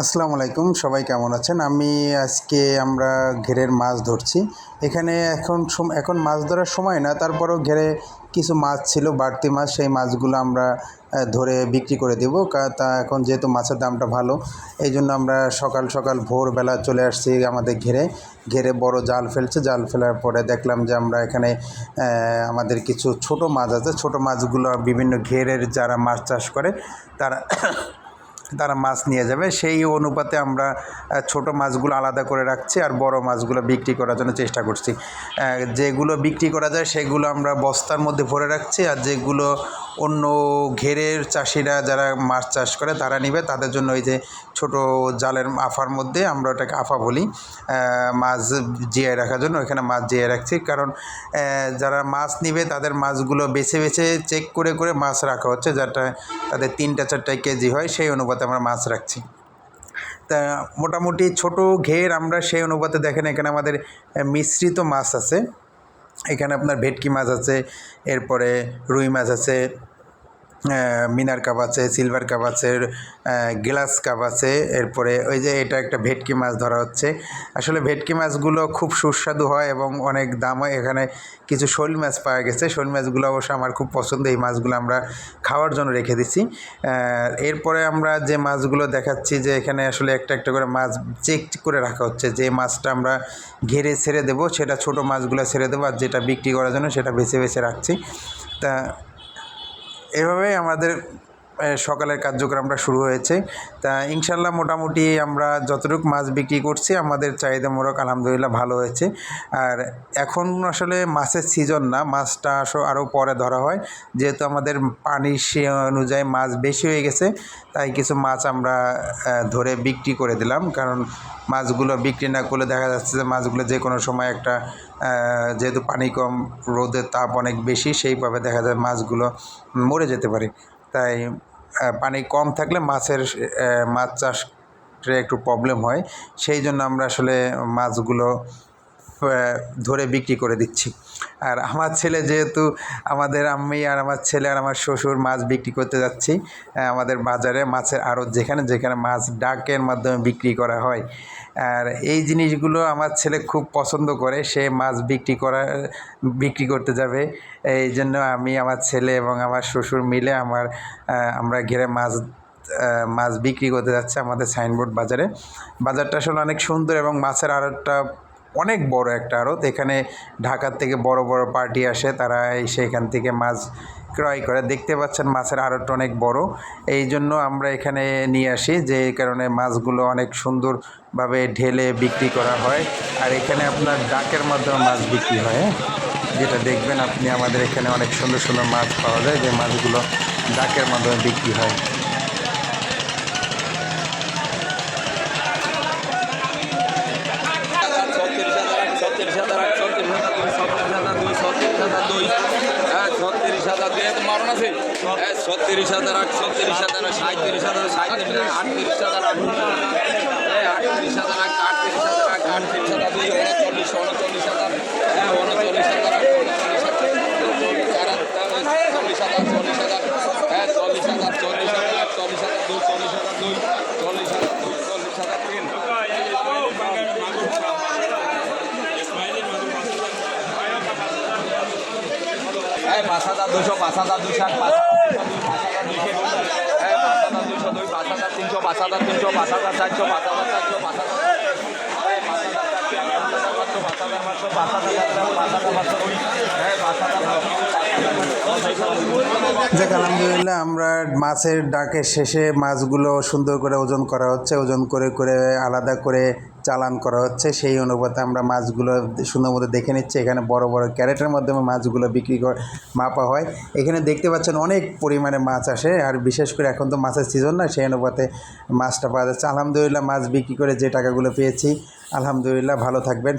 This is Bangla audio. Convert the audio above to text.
আসসালামু আলাইকুম, সবাই কেমন আছেন? আজকে আমরা ঘেরের মাছ ধরছি। এখানে এখন মাছ ধরার সময় না, তারপরেও ঘেরে কিছু মাছ ছিল, বাড়তি মাছ। সেই মাছগুলো আমরা ধরে বিক্রি করে দেবো। তা এখন যেহেতু মাছের দামটা ভালো, এই জন্য আমরা সকাল সকাল ভোরবেলা চলে আসছি আমাদের ঘেরে বড় জাল ফেলছে। জাল ফেলার পরে দেখলাম যে আমরা এখানে আমাদের কিছু ছোট মাছ আছে। ছোট মাছগুলো বিভিন্ন ঘেরের যারা মাছ চাষ করে তারা তারা মাছ নিয়ে যাবে। সেই অনুপাতে আমরা ছোট মাছগুলো আলাদা করে রাখছি আর বড় মাছগুলো বিক্রি করার জন্য চেষ্টা করছি। যেগুলো বিক্রি করা যায় সেগুলো আমরা বস্তার মধ্যে ভরে রাখছি, আর যেগুলো অন্য ঘেরের চাষিরা যারা মাছ চাষ করে তারা নিবে, তাদের জন্য ওই যে ছোট জালের আফার মধ্যে, আমরা ওটাকে আফা বলি, মাছ জিয়ায় রাখার জন্য ওইখানে মাছ জিয়ায় রাখছি। কারণ যারা মাছ নিবে তাদের মাছগুলো বেছে বেছে চেক করে করে মাছ রাখা হচ্ছে, যাতে তাদের 3-4 কেজি হয়, সেই অনুপাতে আমরা মাছ রাখছি। তা মোটামুটি ছোট ঘের আমরা সেই অনুপাতে দেখেন এখানে আমাদের মিশ্রিত মাছ আছে। এখানে আপনার ভেটকি মাছ আছে, এরপরে রুই মাছ আছে, মিনার কাপ আছে, সিলভার কাপ আছে, গ্লাস কাপ আছে। এরপরে ওই যে এটা একটা ভেটকি মাছ ধরা হচ্ছে। আসলে ভেটকি মাছগুলো খুব সুস্বাদু হয় এবং অনেক দাম হয়। এখানে কিছু শোল মাছ পাওয়া গেছে। শোল মাছগুলো অবশ্য আমার খুব পছন্দ। এই মাছগুলো আমরা খাওয়ার জন্য রেখে দিছি। এরপরে আমরা যে মাছগুলো দেখাচ্ছি, যে এখানে আসলে একটা একটা করে মাছ চেক করে রাখা হচ্ছে। যে মাছটা আমরা ঘেরে ছেড়ে দেবো সেটা ছোট মাছগুলো ছেড়ে দেবো, আর যেটা বিক্রি করার জন্য সেটা বেছে বেছে রাখছি। তা এভাবেই আমাদের সকালের কার্যক্রমটা শুরু হয়েছে। তা ইনশাল্লাহ মোটামুটি আমরা যতটুকু মাছ বিক্রি করছি আমাদের চাহিদামূলক আলহামদুলিল্লাহ ভালো হয়েছে। আর এখন আসলে মাছের সিজন না, মাছটা আরও পরে ধরা হয়। যেহেতু আমাদের পানির সে অনুযায়ী মাছ বেশি হয়ে গেছে, তাই কিছু মাছ আমরা ধরে বিক্রি করে দিলাম। কারণ মাছগুলো বিক্রি না করলে দেখা যাচ্ছে যে মাছগুলো যে কোনো সময় একটা যেহেতু পানি কম, রোদের তাপ অনেক বেশি, সেইভাবে দেখা যায় মাছগুলো মরে যেতে পারে। তাই পানি কম থাকলে মাছ চাষে একটু প্রবলেম হয়। সেই জন্য আমরা আসলে মাছগুলো ধরে বিক্রি করে দিচ্ছি। আর আমার ছেলে, যেহেতু আমি আর আমার ছেলে আর আমার শ্বশুর মাছ বিক্রি করতে যাচ্ছি আমাদের বাজারে, মাছের আড়ত যেখানে যেখানে মাছ ডাকের মাধ্যমে বিক্রি করা হয়। আর এই জিনিসগুলো আমার ছেলে খুব পছন্দ করে, সে মাছ বিক্রি করতে যাবে। এই জন্য আমি, আমার ছেলে এবং আমার শ্বশুর মিলে আমরা ঘেরে মাছ বিক্রি করতে যাচ্ছে আমাদের সাইনবোর্ড বাজারে। বাজারটা আসলে অনেক সুন্দর এবং মাছের আড়তটা অনেক বড় একটা আড়ত। এখানে ঢাকার থেকে বড় বড় পার্টি আসে, তারা এসে এখান থেকে মাছ ক্রয় করে। দেখতে পাচ্ছেন মাছের আড়তটা অনেক বড়, এই জন্য আমরা এখানে নিয়ে আসি, যে কারণে মাছগুলো অনেক সুন্দরভাবে ঢেলে বিক্রি করা হয়। আর এখানে আপনার ডাকের মাধ্যমে মাছ বিক্রি হয়, যেটা দেখবেন আপনি আমাদের এখানে অনেক সুন্দর সুন্দর মাছ পাওয়া যায়, যে মাছগুলো ডাকের মাধ্যমে বিক্রি হয়। মারণ আছে 36,000, 38,000, 37,000, 37,000, 38,000, 38,000, 38,000, 39,000, 39,000, 5,000, 200, 5,000, 200, 5,000, 300, 5,000, 300, 5,000, 400, 5,000, 400, 5,000, যাক আলহামদুলিল্লাহ, আমরা মাছের ডাকের শেষে মাছগুলো সুন্দর করে ওজন করা হচ্ছে। ওজন করে করে আলাদা করে চালান করা হচ্ছে। সেই অনুপাতে আমরা মাছগুলো সুন্দর মতো দেখে নিচ্ছি। এখানে বড় বড় ক্যারেটের মাধ্যমে মাছগুলো মাপা হয়। এখানে দেখতে পাচ্ছেন অনেক পরিমাণে মাছ আসে, আর বিশেষ করে এখন তো মাছের সিজন না, সেই অনুপাতে মাছটা পাওয়া যাচ্ছে। আলহামদুলিল্লাহ, মাছ বিক্রি করে যে টাকাগুলো পেয়েছি, আলহামদুলিল্লাহ। ভালো থাকবেন।